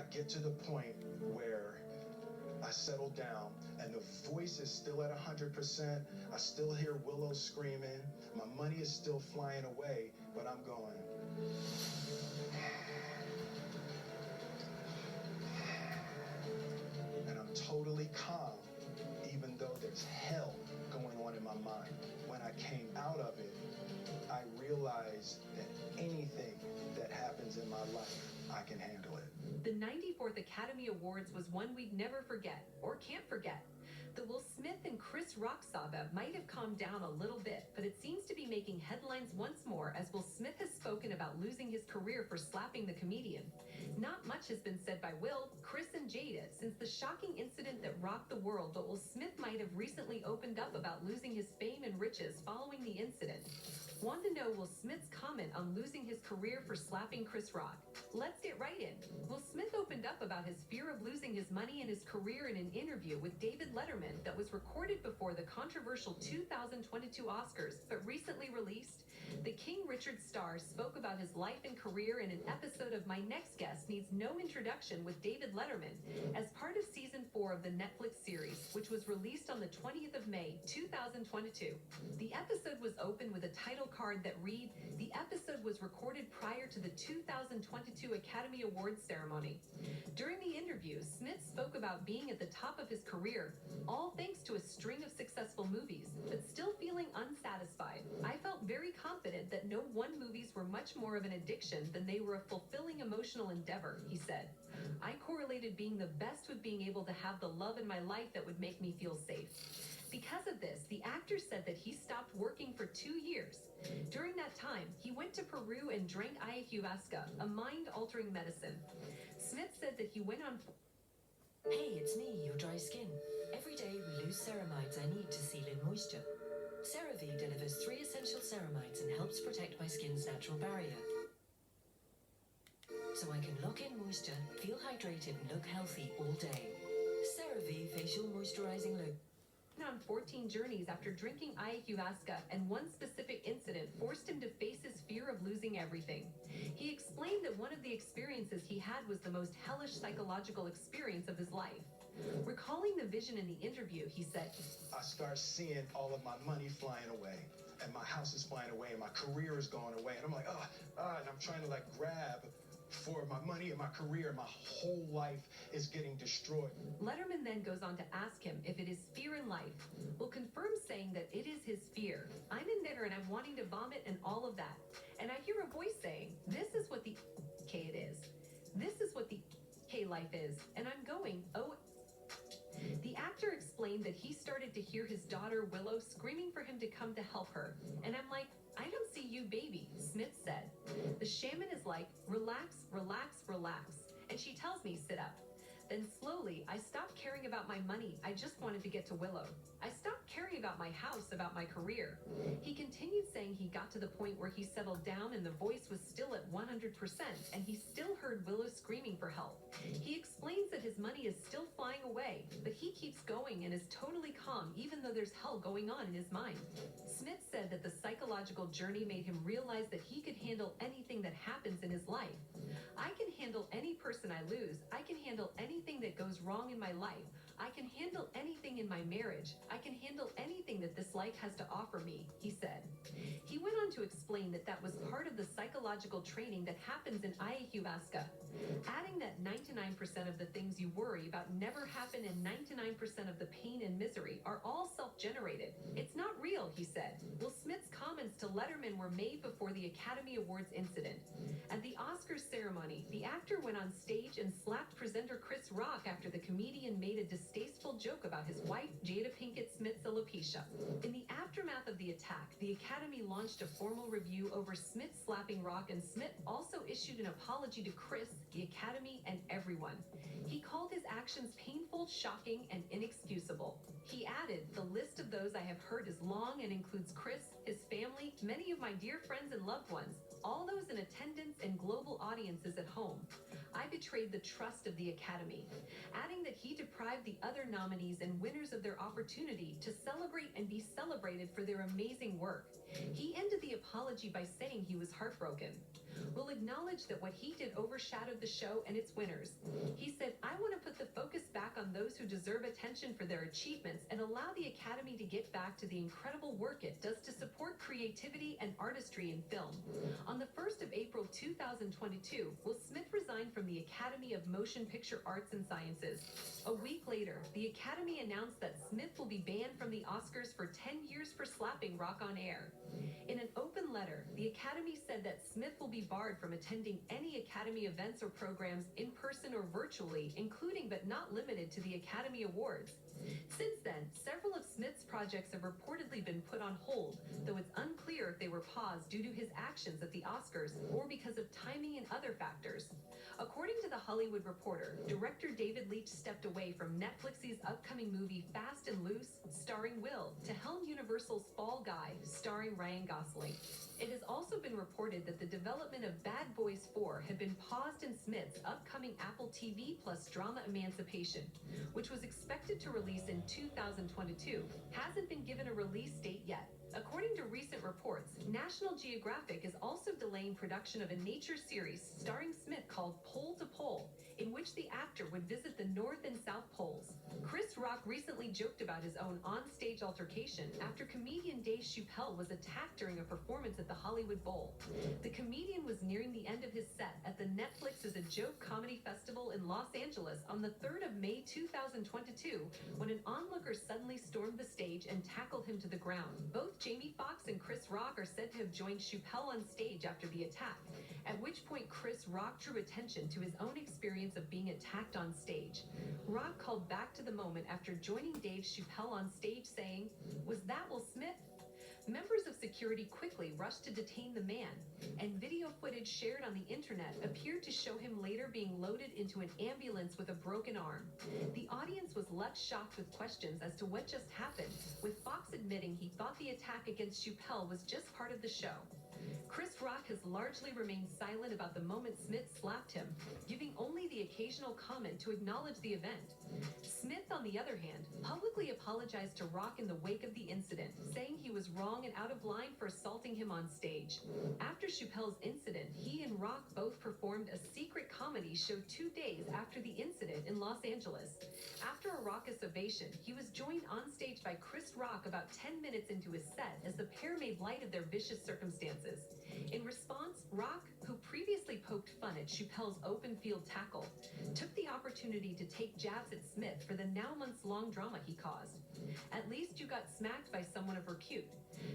I get to the point where I settle down and the voice is still at 100%. I still hear Willow screaming. My money is still flying away, but I'm going. And I'm totally calm, even though there's hell going on in my mind. When I came out of it, I realized that anything that happens in my life, I can handle it. The 94th Academy Awards was one we'd never forget, or can't forget. The Will Smith and Chris Rock saga might have calmed down a little bit, but it seems to be making headlines once more as Will Smith has spoken about losing his career for slapping the comedian. Not much has been said by Will, Chris, and Jada since the shocking incident that rocked the world, but Will Smith might have recently opened up about losing his fame and riches following the incident. Want to know Will Smith's comment on losing his career for slapping Chris Rock? Let's get right in. Will Smith opened up about his fear of losing his money and his career in an interview with David Letterman that was recorded before the controversial 2022 Oscars, but recently released. The King Richard star spoke about his life and career in an episode of My Next Guest Needs No Introduction with David Letterman as part of season 4 of the Netflix series, which was released on the 20th of May, 2022. The episode was opened with a title card that read, "The episode was recorded prior to the 2022 Academy Awards ceremony." During the interview, Smith spoke about being at the top of his career, all thanks to a string of successful movies, but still feeling unsatisfied. "I felt very confident that no one movies were much more of an addiction than they were a fulfilling emotional endeavor," he said. "I correlated being the best with being able to have the love in my life that would make me feel safe." Because of this, the actor said that he stopped working for 2 years. During that time, he went to Peru and drank ayahuasca, a mind-altering medicine. Smith said that he went on... Hey, it's me, your dry skin. Every day we lose ceramides I need to seal in moisture. CeraVe delivers 3 essential ceramides and helps protect my skin's natural barrier. So I can lock in moisture, feel hydrated and look healthy all day. CeraVe Facial Moisturizing Loop. On 14 journeys after drinking ayahuasca, and one specific incident forced him to face his fear of losing everything. He explained that one of the experiences he had was the most hellish psychological experience of his life. Recalling the vision in the interview, he said, I start seeing all of my money flying away, and my house is flying away, and my career is going away, and I'm like, and I'm trying to like grab for my money and my career. My whole life is getting destroyed. Letterman then goes on to ask him if it is fear in life. Will confirm saying that it is his fear. "I'm in there and I'm wanting to vomit and all of that. And I hear a voice saying, this is what the K it is. This is what the K life is. And I'm going, oh." The actor explained that he started to hear his daughter Willow screaming for him to come to help her. "And I'm like, I don't see you, baby," Smith said. The shaman is like, "Relax, relax, relax." And she tells me, "Sit up." Then slowly, I stopped caring about my money. I just wanted to get to Willow. I stopped caring about my house, about my career. He continued saying he got to the point where he settled down and the voice was still at 100%, and he still heard Willow screaming for help. He explains that his money is still flying away, but he keeps going and is totally calm even though there's hell going on in his mind. Smith said that the psychological journey made him realize that he could handle anything that happens in his life. "I can handle any person I lose. I can handle anything that goes wrong in my life. I can handle anything in my marriage. I can handle anything that this life has to offer me," he said. He went on to explain that that was part of the psychological training that happens in ayahuasca, adding that 99% of the things you worry about never happen and 99% of the pain and misery are all self-generated. "It's not real," he said. Will Smith's comments to Letterman were made before the Academy Awards incident. At the Oscars ceremony, the actor went on stage and slapped presenter Chris Rock after the comedian made a distasteful joke about his wife, Jada Pinkett Smith's alopecia. In the aftermath of the attack, the Academy launched a formal review over Smith slapping Rock, and Smith also issued an apology to Chris, the Academy, and everyone. He called his actions painful, shocking, and inexcusable. He added, "The list of those I have hurt is long and includes Chris, his family, many of my dear friends and loved ones, all those in attendance and global audiences at home. I betrayed the trust of the Academy," adding that he deprived the other nominees and winners of their opportunity to celebrate and be celebrated for their amazing work. He ended the apology by saying he was heartbroken. will acknowledge that what he did overshadowed the show and its winners. He said, "I want to put the focus back on those who deserve attention for their achievements and allow the Academy to get back to the incredible work it does to support creativity and artistry in film." On the 1st of April 2022, Will Smith resigned from the Academy of Motion Picture Arts and Sciences. A week later, the Academy announced that Smith will be banned from the Oscars for 10 years for slapping Rock on air. In an open letter, the Academy said that Smith will be barred from attending any Academy events or programs in person or virtually, including but not limited to the Academy Awards. Since then, several of Smith's projects have reportedly been put on hold, though it's unclear if they were paused due to his actions at the Oscars or because of timing and other factors. According to The Hollywood Reporter, director David Leitch stepped away from Netflix's upcoming movie Fast and Loose, starring Will, to helm Universal's Fall Guy, starring Ryan Gosling. It has also been reported that the development of Bad Boys 4 had been paused in Smith's upcoming Apple TV Plus drama Emancipation, which was expected to release in 2022, hasn't been given a release date yet. According to recent reports, National Geographic is also delaying production of a nature series starring Smith called Pole to Pole, in which the actor would visit the North and South Poles. Chris Rock recently joked about his own on-stage altercation after comedian Dave Chappelle was attacked during a performance at the Hollywood Bowl. The comedian was nearing the end of his set at the Netflix is a Joke Comedy Festival in Los Angeles on the 3rd of May 2022 when an onlooker suddenly stormed the stage and tackled him to the ground. Both Jamie Foxx and Chris Rock are said to have joined Chappelle on stage after the attack, at which point Chris Rock drew attention to his own experience of being attacked on stage. Rock called back to the moment after joining Dave Chappelle on stage saying, "Was that Will Smith?" Members of security quickly rushed to detain the man, and video footage shared on the internet appeared to show him later being loaded into an ambulance with a broken arm. The audience was left shocked with questions as to what just happened, with Fox admitting he thought the attack against Chappelle was just part of the show. Chris Rock has largely remained silent about the moment Smith slapped him, giving only the occasional comment to acknowledge the event. Smith, on the other hand, publicly apologized to Rock in the wake of the incident, saying he was wrong and out of line for assaulting him on stage. After Chappelle's incident, he and Rock both performed a secret comedy show 2 days after the incident in Los Angeles. After a raucous ovation, he was joined on stage by Chris Rock about 10 minutes into his set as the pair made light of their vicious circumstances. In response, Rock, who previously poked fun at Chappelle's open field tackle, took the opportunity to take jabs at Smith for the now months-long drama he caused. "At least you got smacked by someone of repute."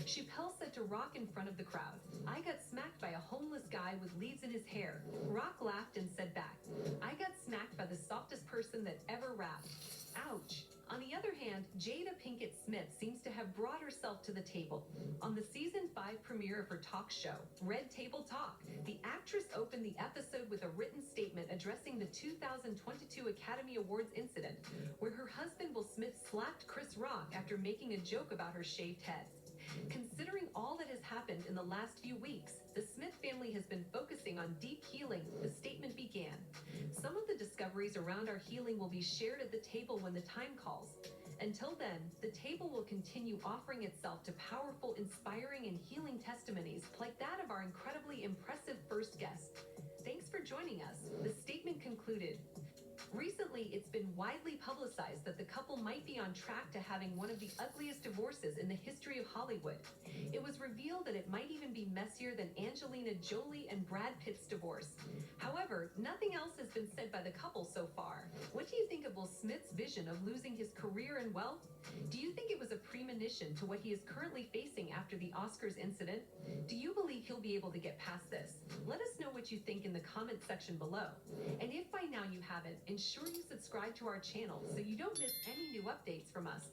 Chappelle said to Rock in front of the crowd, "I got smacked by a homeless guy with leaves in his hair." Rock laughed and said back, "I got smacked by the softest person that ever rapped." Ouch. On the other hand, Jada Pinkett Smith seems to have brought herself to the table. On the season 5 premiere of her talk show, Red Table Talk, the actress opened the episode with a written statement addressing the 2022 Academy Awards incident, where her husband Will Smith slapped Chris Rock after making a joke about her shaved head. Considering all that has happened in the last few weeks, the Smith family has been focusing on deep healing, the statement began. "Some of the discoveries around our healing will be shared at the table when the time calls. Until then, the table will continue offering itself to powerful, inspiring, and healing testimonies like that of our incredibly impressive first guest. Thanks for joining us." The statement concluded. Recently, it's been widely publicized that the couple might be on track to having one of the ugliest divorces in the history of Hollywood. It was revealed that it might even be messier than Angelina Jolie and Brad Pitt's divorce. However, nothing else has been said by the couple so far. What do you think of Will Smith's vision of losing his career and wealth? Do you think it was a premonition to what he is currently facing after the Oscars incident? Do you believe he'll be able to get past this? Let us know what you think in the comment section below. And if by now you haven't, ensure you subscribe to our channel so you don't miss any new updates from us.